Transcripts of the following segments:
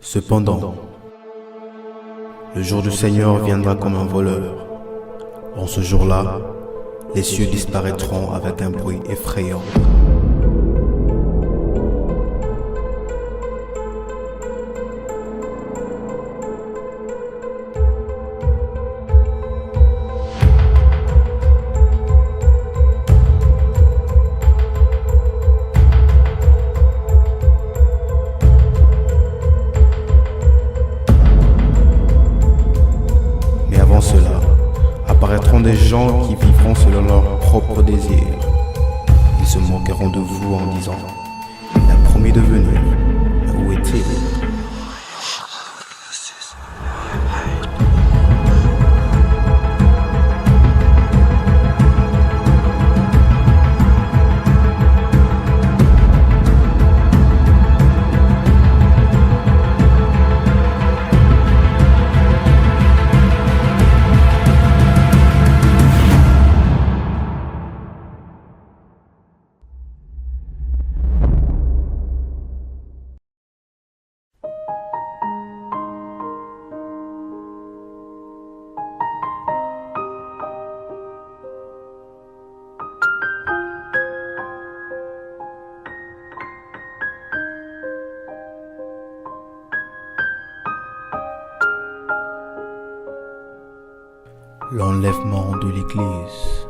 Cependant, le jour du Seigneur viendra comme un voleur. En ce jour-là, les cieux disparaîtront avec un bruit effrayant. Mais avant cela, apparaîtront des gens qui vivront selon leurs propres désirs. Ils se moqueront de vous en disant « Il a promis de venir, mais où est-il » L'enlèvement de l'Église.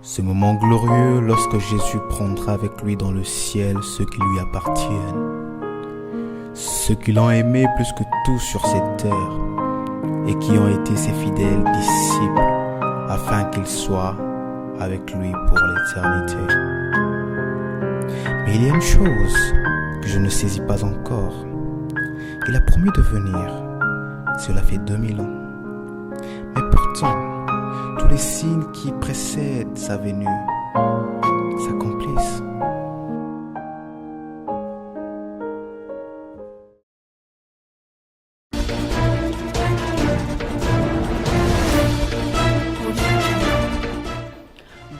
Ce moment glorieux lorsque Jésus prendra avec lui dans le ciel ceux qui lui appartiennent, ceux qui l'ont aimé plus que tout sur cette terre et qui ont été ses fidèles disciples afin qu'ils soient avec lui pour l'éternité. Mais il y a une chose que je ne saisis pas encore. Il a promis de venir. Cela fait 2000 ans. Mais pourtant, tous les signes qui précèdent sa venue s'accomplissent.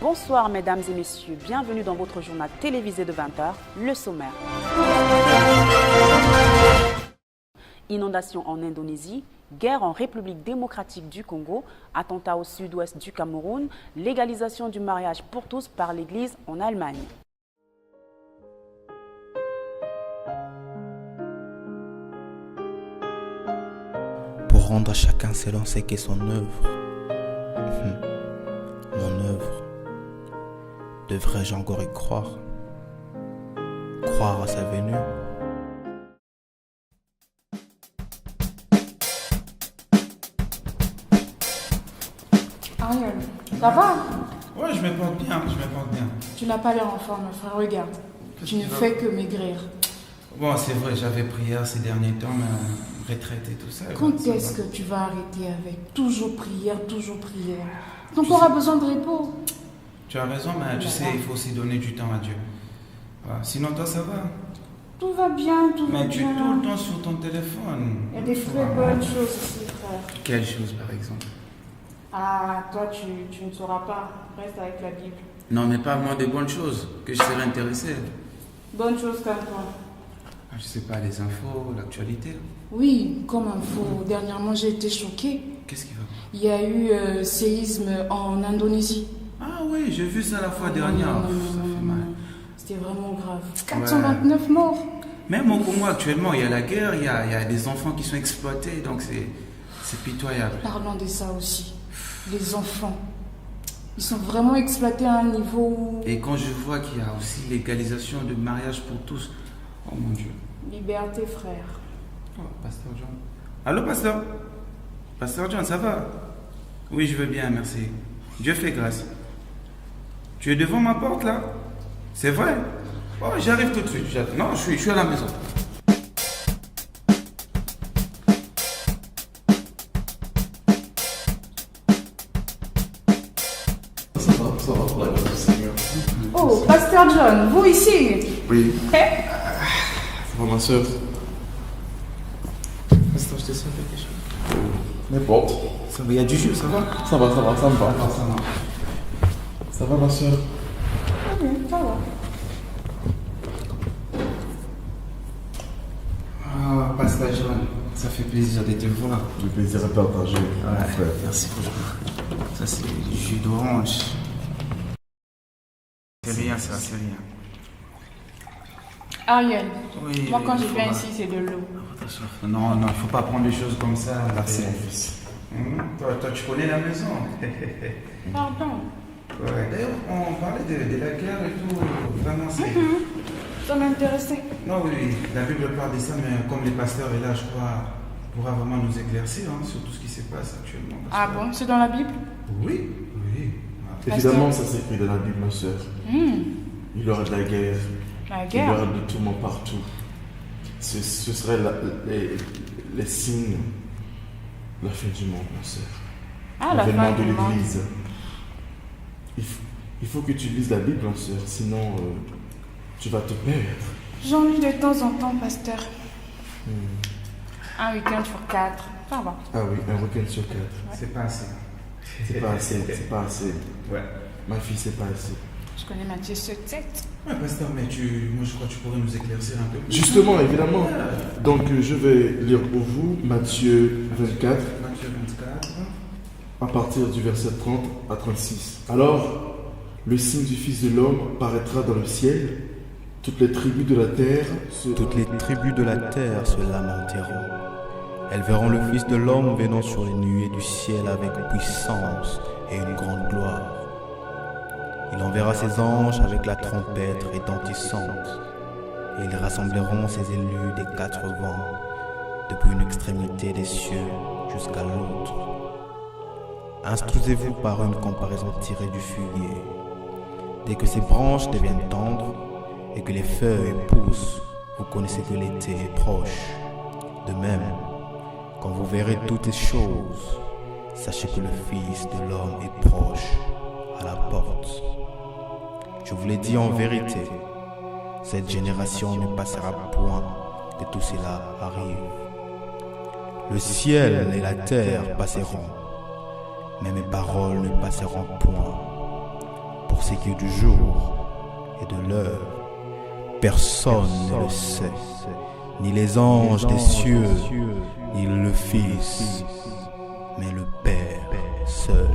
Bonsoir mesdames et messieurs, bienvenue dans votre journal télévisé de 20h, le sommaire. Inondation en Indonésie, guerre en République démocratique du Congo, attentat au sud-ouest du Cameroun, légalisation du mariage pour tous par l'Église en Allemagne. Pour rendre à chacun selon ce qu'est son œuvre. Mon œuvre. Devrais-je encore y croire? Croire à sa venue? Ariel, ça va? Ouais, je me porte bien. Tu n'as pas l'air en forme, frère, regarde. Tu ne fais que maigrir. Bon, c'est vrai, j'avais prière ces derniers temps, mais retraite et tout ça. Quand ça est-ce va. que tu vas arrêter avec toujours prière? Ton corps a besoin de repos. Tu as raison, mais tu sais, il faut aussi donner du temps à Dieu. Voilà. Sinon, toi, ça va? Tout va bien, tout va Mais tu es bien. tout le temps sur ton téléphone. Il y a des très bonnes choses ici, frère. Quelle chose, par exemple? Ah, toi, tu ne sauras pas. Reste avec la Bible. Non, mais parle-moi des bonnes choses, que je serais intéressé. Bonne chose comme toi. Je sais pas, les infos, l'actualité. Oui, comme info, dernièrement, j'ai été choquée. Qu'est-ce qui va? Il y a eu séisme en Indonésie. Ah oui, j'ai vu ça la fois dernière. Non, Ça fait mal. C'était vraiment grave. 429 morts. Même au Congo actuellement, il y a la guerre, il y a des enfants qui sont exploités, donc c'est pitoyable. Parlons de ça aussi. Les enfants. Ils sont vraiment exploités à un niveau où... Et quand je vois qu'il y a aussi légalisation de mariage pour tous, oh mon Dieu. Liberté, frère. Oh, Pasteur John. Allô, Pasteur? Pasteur John, ça va? Oui, je veux bien, merci. Dieu fait grâce. Tu es devant ma porte là? C'est vrai? Oh, j'arrive tout de suite. Non, je suis à la maison. Ça va, pour la grâce du Seigneur. Oh, Pasteur John, vous ici? Oui, Eh? ça va ma soeur? Pasteur, je te sers quelque chose. N'importe. Ça va, il y a du jus, ça va? Ça va, ça me va. Ça va. Ça va ma soeur? Ça va. Ah, Pasteur John, ça fait plaisir de te voir. Le plaisir est partagé, mon frère. Merci. Ça, c'est du jus d'orange. C'est rien, ça, c'est rien. Ariel, Oui, moi quand je faut viens pas- ici, c'est de l'eau. Non, non, il faut pas prendre les choses comme ça. Merci, mon fils. Toi, tu connais la maison. Pardon. Ouais. D'ailleurs, on parlait de la guerre et tout. Vraiment, c'est. Ça m'intéressait. Non, oui, la Bible parle de ça, mais comme les pasteurs est là, je crois, pourra vraiment nous éclaircir sur tout ce qui se passe actuellement. Ah bon, c'est dans la Bible? Oui, oui. Ah. Évidemment, ça s'écrit dans la Bible, ma soeur. Il y aura de la guerre. La Il y aura guerre? de tourments partout. Ce serait les signes de la fin du monde, ma soeur. Ah, la L'avènement fin de du monde. l'Église. Il faut que tu lises la Bible, ma soeur, sinon tu vas te perdre. J'en lis de temps en temps, pasteur. Un week-end sur 4. Ça va. Ah oui, un week-end sur 4. C'est pas assez. C'est pas assez, c'est pas assez. Ouais. Ma fille, c'est pas assez. Je connais Matthieu 7. Ouais, pasteur, mais moi je crois que tu pourrais nous éclaircir un peu plus. Justement, évidemment. Donc, je vais lire pour vous Matthieu 24, Matthieu 24. à partir du verset 30 à 36. Alors, le signe du Fils de l'homme paraîtra dans le ciel. Toutes les tribus de la terre Toutes les tribus de la terre se lamenteront. Elles verront le Fils de l'homme venant sur les nuées du ciel avec puissance et une grande gloire. Il enverra ses anges avec la trompette retentissante, et ils rassembleront ses élus des 4 vents, depuis une extrémité des cieux jusqu'à l'autre. Instruisez-vous par une comparaison tirée du figuier. Dès que ses branches deviennent tendres et que les feuilles poussent, vous connaissez que l'été est proche. De même, quand vous verrez toutes ces choses, sachez que le Fils de l'homme est proche, à la porte. Je vous l'ai dit en vérité, cette génération ne passera point que tout cela arrive. Le ciel et la terre passeront, mais mes paroles ne passeront point. Pour ce qui est du jour et de l'heure, personne ne le sait, ni les anges des cieux, ni le Fils, mais le Père seul.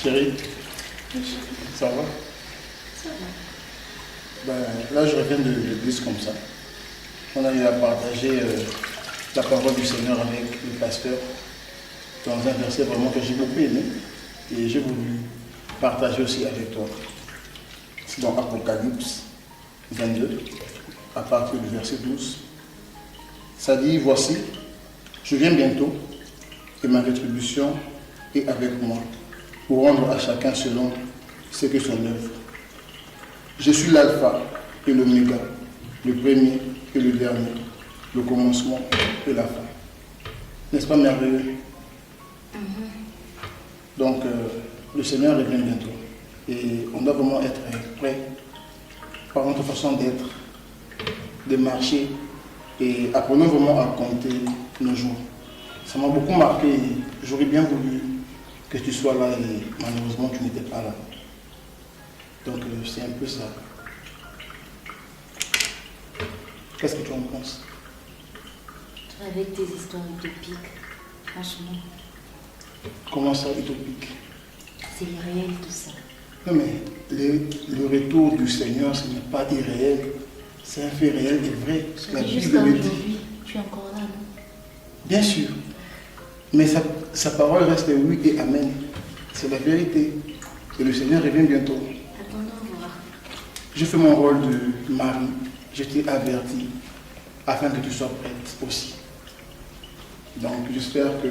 Chérie, ça va? Ça va. Ben, là, je reviens de l'église comme ça. On a eu à partager la parole du Seigneur avec le pasteur dans un verset vraiment que j'ai beaucoup aimé et j'ai voulu partager aussi avec toi. C'est dans Apocalypse 22, à partir du verset 12. Ça dit, voici, je viens bientôt et ma rétribution est avec moi pour rendre à chacun selon ce que son œuvre. Je suis l'alpha et l'oméga, le premier et le dernier, le commencement et la fin. N'est-ce pas merveilleux? Donc, le Seigneur revient bientôt. Et on doit vraiment être prêt par notre façon d'être, de marcher. Et apprenons vraiment à compter nos jours. Ça m'a beaucoup marqué. J'aurais bien voulu que tu sois là et malheureusement tu n'étais pas là. Donc c'est un peu ça. Qu'est-ce que tu en penses? Avec tes histoires utopiques, franchement, Comment ça, utopique? c'est irréel tout ça. Non mais le retour du Seigneur, ce n'est pas irréel. C'est un fait réel et vrai. La Jusqu'à Bible le dit. aujourd'hui, tu es encore là, non? Bien sûr. Mais sa parole reste oui et amen. C'est la vérité. Et le Seigneur revient bientôt. Attendons voir. Je fais mon rôle de mari. Je t'ai averti afin que tu sois prête aussi. Donc j'espère que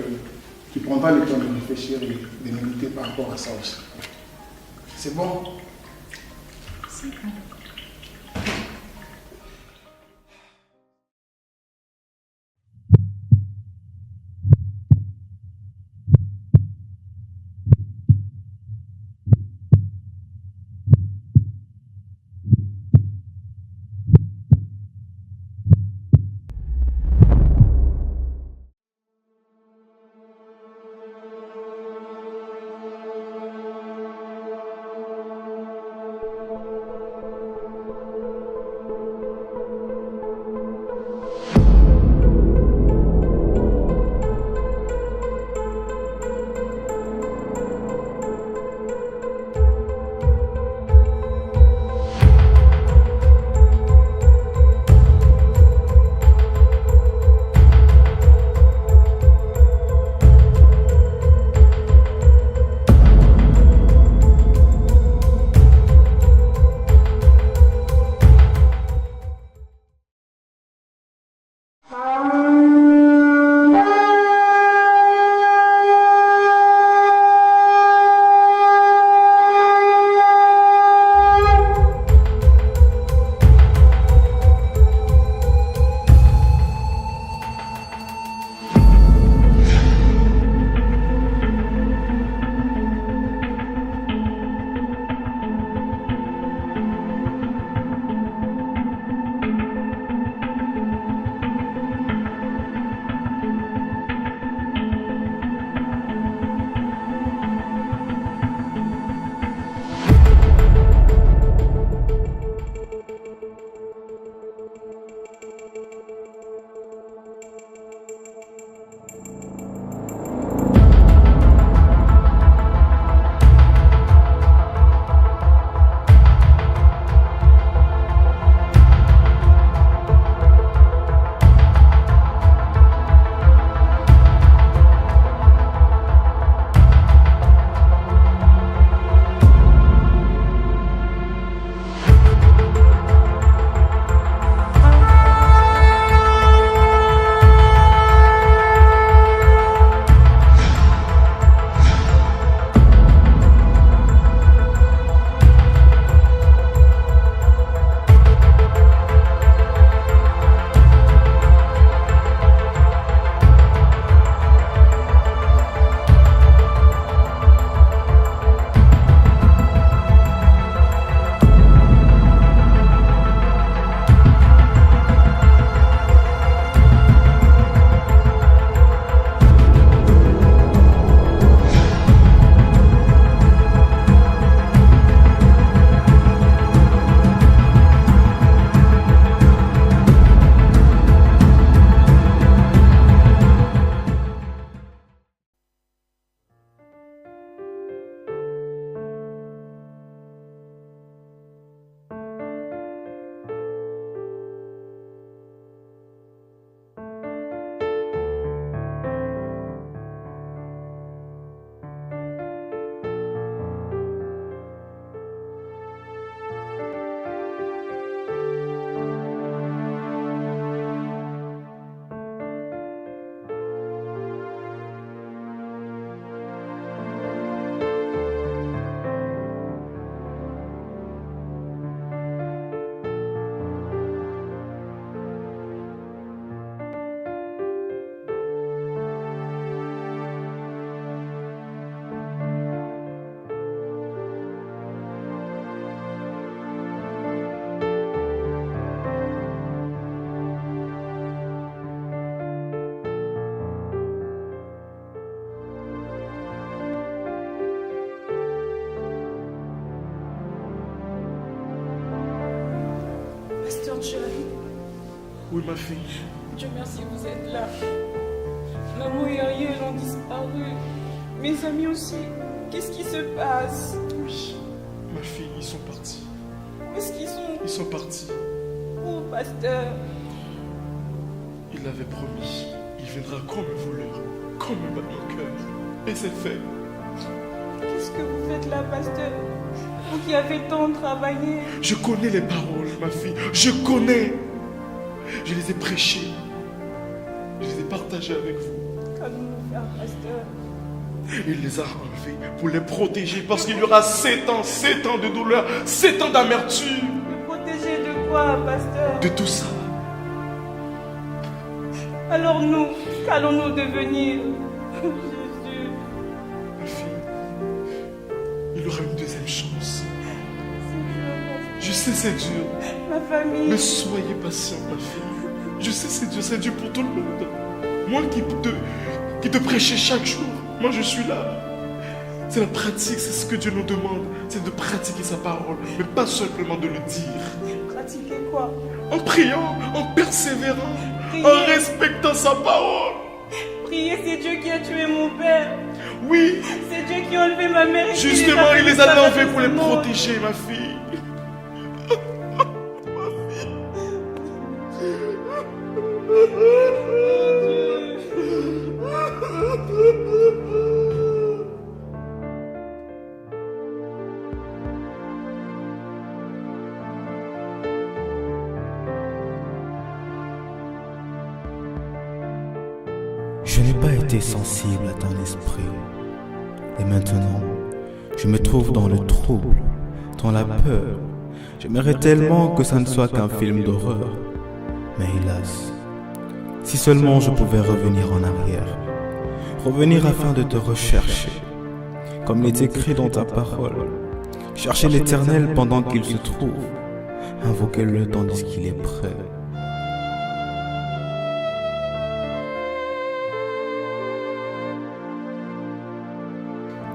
tu prendras le temps de réfléchir et de méditer par rapport à ça aussi. C'est bon? C'est bon. Tante chérie, Oui, ma fille. Dieu merci, vous êtes là. Maman et Ariel ont disparu. Mes amis aussi. Qu'est-ce qui se passe? Oui, ma fille, ils sont partis. Où est-ce qu'ils sont? Ils sont partis. Oh, pasteur. Il l'avait promis. Il viendra comme un voleur, comme un batteur. Et c'est fait. Qu'est-ce que vous faites là, pasteur? Vous qui avez tant travaillé. Je connais les paroles, ma fille. Je connais. Je les ai prêchées. Je les ai partagées avec vous. Qu'allons-nous faire, pasteur? Il les a enlevés pour les protéger parce qu'il y aura 7 ans de douleur, 7 ans d'amertume. Me protéger de quoi, pasteur? De tout ça. Alors nous, qu'allons-nous devenir? Jésus, Ma fille, il aura une deuxième chance. c'est dur, pasteur. Je sais c'est dur, Ma famille. mais soyez patiente, ma fille. Je sais c'est dur pour tout le monde. Moi qui te prêchais chaque jour, moi je suis là. C'est la pratique, c'est ce que Dieu nous demande. C'est de pratiquer sa parole, mais pas simplement de le dire. Pratiquer quoi? En priant, en persévérant, Prier. en respectant sa parole. Prier, c'est Dieu qui a tué mon père. Oui, C'est Dieu qui a enlevé ma mère. et qui justement, fait il les a disparaître enlevés pour ce les monde. protéger, ma fille. Je n'ai pas été sensible à ton esprit. Et maintenant, je me trouve dans le trouble, dans la peur. J'aimerais tellement que ça ne soit qu'un film d'horreur. Mais hélas, si seulement je pouvais revenir en arrière. Revenir afin de te rechercher, comme il est écrit dans ta parole. Chercher l'Éternel pendant qu'il se trouve. Invoquez-le tandis qu'il est prêt.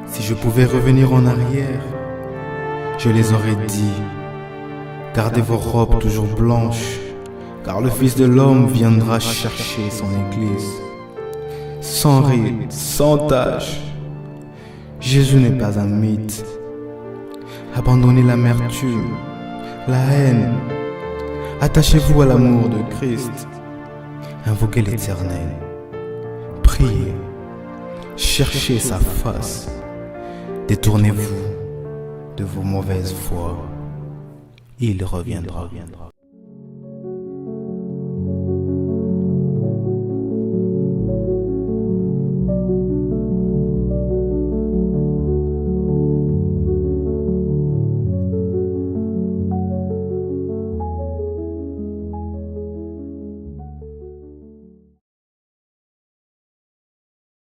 Si je pouvais revenir en arrière, je les aurais dit, gardez vos robes toujours blanches, car le Fils de l'homme viendra chercher son Église. Sans ride, sans tache. Jésus n'est pas un mythe. Abandonnez l'amertume, la haine. Attachez-vous à l'amour de Christ. Invoquez l'Éternel. Priez. Cherchez sa face. Détournez-vous de vos mauvaises voies. Il reviendra.